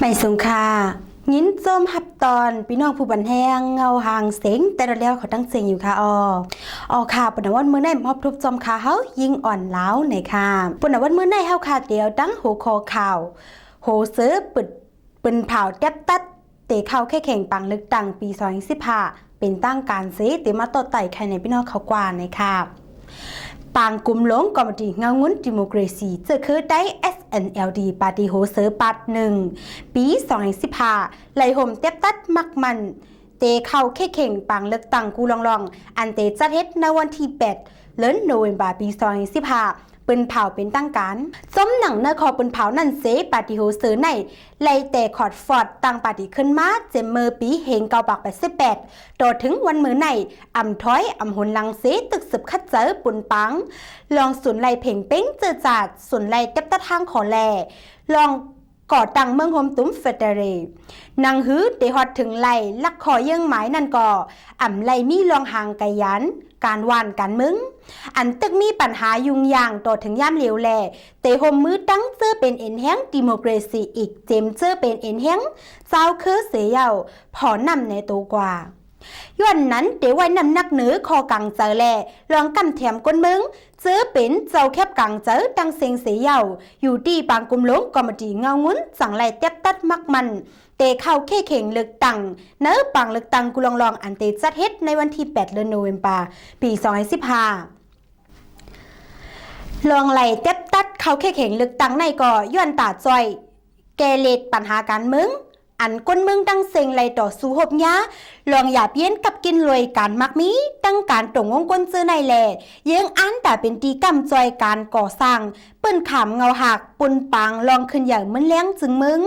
ไม่สงค่ะยินโจมหับตอนพี่น้องผู้บันแหงเงาหางเสียงแต่ละแล้วเขาตั้งเสียงอยู่ค่ะค่ะปนวันมื้อในมอบทุบจอมขาเฮายิงอ่อนล้าวในค่ะปนวันมื้อในเฮาค่ะเดียวตั้งหัวคอข่าวโหเสือปืนเผาแทบตัดเตะเข้าแค่แข่งปังลึกตังปี2015เป็นตั้งการเสเตมาต่อไต่ใครในพี่น้องเขากว่าในค่ะปางกลุ่มหลงกอมดีเงางุ้นดิโมกราซีเจอคือได้ SNLD ปาร์ตี้โฮเซอร์ปัด1ปี2015ไล่ห่มเต็บตัดมักมันเตเข้าแค่เข่งปังเลือกตั้งกูลองอันเตจัดเฮ็ดในวันที่8เดือนโนเวมเบอร์ปี2015ปืนเผาเป็นตั้งการส้มหนังเนื้อคอปืนเผานั่นเสปาร์ตี้โฮเซอร์ในไล่แต่คอร์ดฟอร์ดตั้งปาร์ตี้ขึ้นมาเจมเมอร์ปีเฮงเกาปาก88ต่อถึงวันมือในอ่ำท้อยอ่ำหุนลังเสตึกสืบคัดเจอปุ่นปังลองสุนไล่เพ่งเป้งเจอจาดสุนไล่เต็บตะทางขอแลลองก่อตังเมืองโฮมตุ้มเฟเดเรนางฮื้อเดฮอดถึงไล่ลักคอเยื่องหมายนั่นก่ออ่ำไล่มีลองหางไกยันการวานการมึงอันตึกมีปัญหายุ่งยางต่อถึงย่ามเหลวแลเตโฮมมือตั้งเจอเป็นเอ็นแห้งดิโมกราซีอีกเจมเจอเป็นเอ็นแห้งเจ้าคือเสียเยาพอนำในตัวกว่าย้อนนั้นเดี๋ยวไว้นำนักเหนือคอกังเจอแลลองกำแถมก้นมึงเจอเป็นเจ้าแคบกังเจอดังเสียงเสียเยาอยู่ดีปางกุมหลงกอมดีเงางุ้นสั่งไล่เต็บตัดมักมันเตเข้าเข่เข่งเลือกตั้งเนื้อปังเลือกตั้งกุลองอันเตจัดเฮ็ดในวันที่8เดือนโนเวมเบอร์ปี2015ลองไล่เต็บตัดเข้าเข่เข่งเลือกตั้งในก่อย้อนตาจอยแกเลดปัญหาการเมืองอันก้นเมืองตั้งเซ็งไล่ต่อสู้หบยาลองอย่าเพี้ยนกับกินรวยการมักมีตั้งการตรงวงก้นเจอในแหล่เยื้องอันแต่เป็นตีกำจอยการก่อสร้างเปิ้นขามเงาหักปุ่นปังลองขึ้นอย่างมันเลี้ยงจึงมึง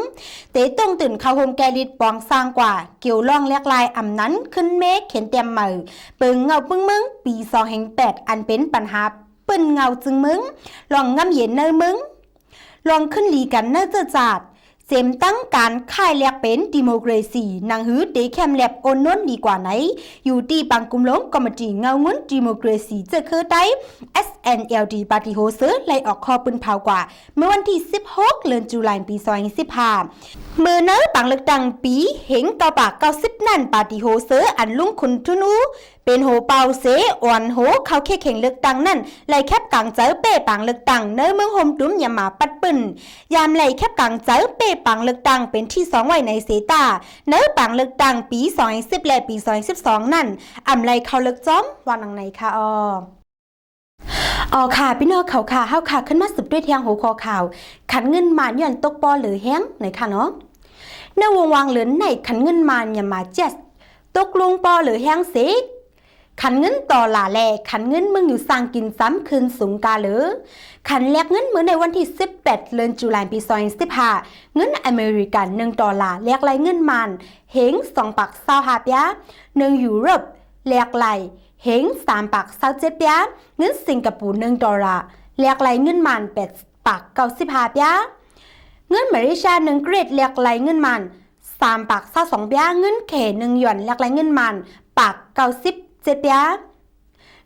เตะตรงตื่นเข้าโฮมแกลิดปองสร้างกว่าเกี่ยวล่องเลียกลายอ่ำนั้นขึ้นเมฆเขียนเต็มมือเปิงเงาปึ้งมึงปี2008อันเป็นปัญหาเปิ้นเงาจึงมึงลองง่ำเย็นเนอมึงลองขึ้นหลีกันเนอเจอจาดเจมตั้งการค่ายแลกเป็นดิโมกราซีนางฮื้อเดแคมแลบโอนน้นดีกว่าไหนอยู่ที่ปังกุมหลงกอมจีเงางุ้นดิโมกราซีเจอคือได้ SNLD ปาร์ตี้โฮเซอร์ไล่ออกคอปืนเผากว่าเมื่อวันที่16เดือนตุลาคมปี2015เมื่อเนื้อปังเลือกตั้งปีเหงเกาปาก90นั่นปาร์ตี้โฮเซอร์อันลุงคุณทุนูเป็นโหเปาเสอ่อนโหเขาเข่งเลือกตั้งนั่นไล่แคบกังเจอเป้ปังเลือกตั้งเนื้อเมืองโฮมตุ้มยามาปัดปืนยามไล่แคบกังเจอเป้ปังเลือกตั้งเป็นที่2ไว้ในเซตาเนื้อปังเลือกตั้งปี2010และปี2012นั่นอ่ำไล่เขาเลือกจ้อมวันนังในค่ะค่ะพี่น้องเขาค่ะเฮาค่ะขึ้นมาสืบด้วยเทียงหัวคอข่าวขันเงินมานย้อนตกปอหรือแห้งไหนค่ะเนาะในวงวางเหลือนในขันเงินมานอย่ามาเจ็ดตกลงปอหรือแห้งเสกขันเงินต่อหล่าแลขันเงินมึงอยู่สร้างกินซ้ำคืนสูงกาหรือขันแลกเงินเมื่อในวันที่18เดือนตุลาคมปี2015เงินอเมริกัน$1แลกไหลเงินมันเฮง2ปัก25ปะ1ยูโรแลกไหลเฮง3ปัก27ปะเงินสิงคโปร์$1แลกไหลเงินมัน8ปัก95ปะเงินมาเลเซีย1เกรดแลกไหลเงินมัน3ปัก22ปะเงินเข1หยวนแลกไหลเงินมันปัก90เจ็ดปะ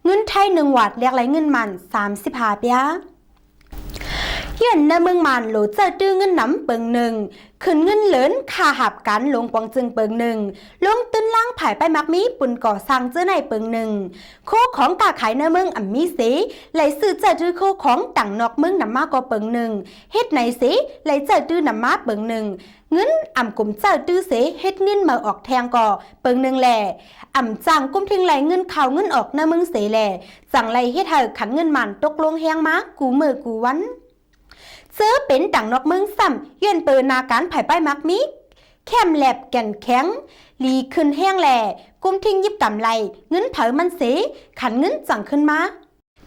เงินไทย1วัดเรียกไรเงินมัน35ปะเย็นในเมืองมันโหลเจอตื้อเงินน้ำเปิง1ขึ้นเงินเหลินค่าหับกันลงปองจึงเปิง1ลงตื้นล่างผายไปมักมีปุ่นก่อสร้างเจอในเปิง1โคของกาขายในเมืองอ่ำมีเสไหลซื้อเจอตื้อโคของต่างนอกเมืองน้ำมากกว่าเปิง1เฮ็ดไหนเสไหลเจอตื้อน้ำมาเปิง1เงินอ่ำกลุ่มเจ้าตื้อเสเฮ็ดเงินมาออกแทงก่อเปิง1แหล่อ่ำจังกุ้มทิ้งไหลเงินข่าวเงินออกหน้าเมืองเสแหล่จังไหลเฮ็ดให้ขันเงินมันตกลงแหงมากูมือกูวันเสื้อเป็นต่างนอกเมืองซ้ำยื่นเปิดนาการไผ่ป้ายมักมิกแคมแลบแก่นแข็งลีขึ้นแห้งแหล่กุ้มทิ้งยิบกำไรเงินเผามันเสขันเงินจังขึ้นมา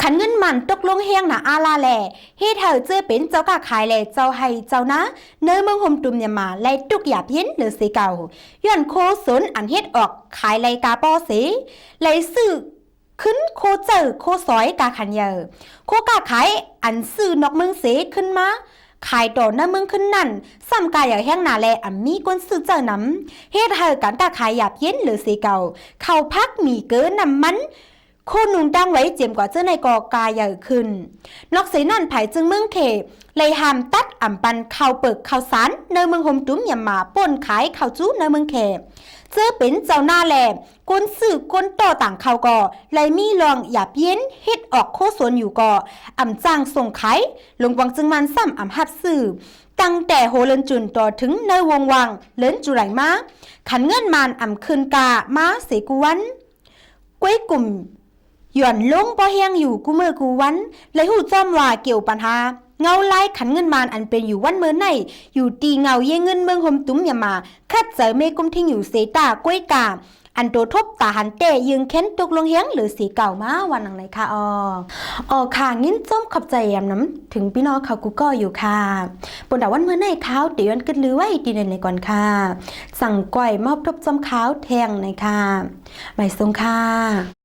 ขันเงินมันตกลงแห้งหนาอาลาแหล่เฮ็ดเธอเจอเป็นเจ้ากาขายแหล่เจ้าให้เจ้านะเนื้อเมืองโฮมตุ่มเนี่ยมาไล่ตุกหยาเพี้ยนหรือเสเก่าย้อนโคสนอันเฮ็ดออกขายไล่กาปอเสไล่ซื้อขึ้นโคเจอโคซอยกาขันเยอโคกาขายอันซื้อนอกเมืองเสขึ้นมาขายต่อหน้าเมืองขึ้นนั่นซ้ำกายอย่างแห้งหนาแลอันมีก้นซื้อเจอน้ำเฮ็ดให้การกาขายหยาบเย็นหรือเสเก่าเข้าพักมีเกินน้ำมันโ โคนุงดังไว้เจียมกว่าเจ้าในกอกาใหญ่ขึ้นนอกเสนั่นไผ่จึงเมืองเขเลยหามตัดอ่ำปันข้าวเปิกข้าวสารในเมืองหมตุ้มยามาป่นขายข้าวจู้ในเมืองเขเจอเป็นเจ้าหน้าแหลมก้นสื่อก้นต่อต่างเขาก่อเลยมีลองหยาบเย็นเฮ็ดออกโคสวนอยู่ก่ออ่ำจ้างส่งขายลงวังจึงมันซ้ำอ่ำฮับสื่อตั้งแต่โหเลินจุนต่อถึงในวงวังเลินจุไรมาขันเงินมานอ่ำคืนกามาเสกวันก้วยกลุ่มหย่อนลงพอแห้งอยู่กูเมื่อกูวันเลยหูจอมว่าเกี่ยวปัญหาเงาไล่ขันเงินมานอันเป็นอยู่วันเมื่อไหนอยู่ตีเงาเย่เงินเมืองหมตุ้มยามาคัดเจอเมกุมทิ้งอยู่เสตาก้วยกาอันโตทบตาหันเตยืงเค้นตกลงเฮียงหรือสีเก่ามาวันหนังไหนค่ะค่ะงิ้นจ้มขอบใจแยมน้ำถึงพี่น้องเขากูก็อยู่ค่ะปนดาวันเมื่อไหนขาวเดี๋ยวกันลือไว้ดีในก่อนค่ะสั่งก่อยมอบทบจอมขาวแทงในค่ะใบทรงค่ะ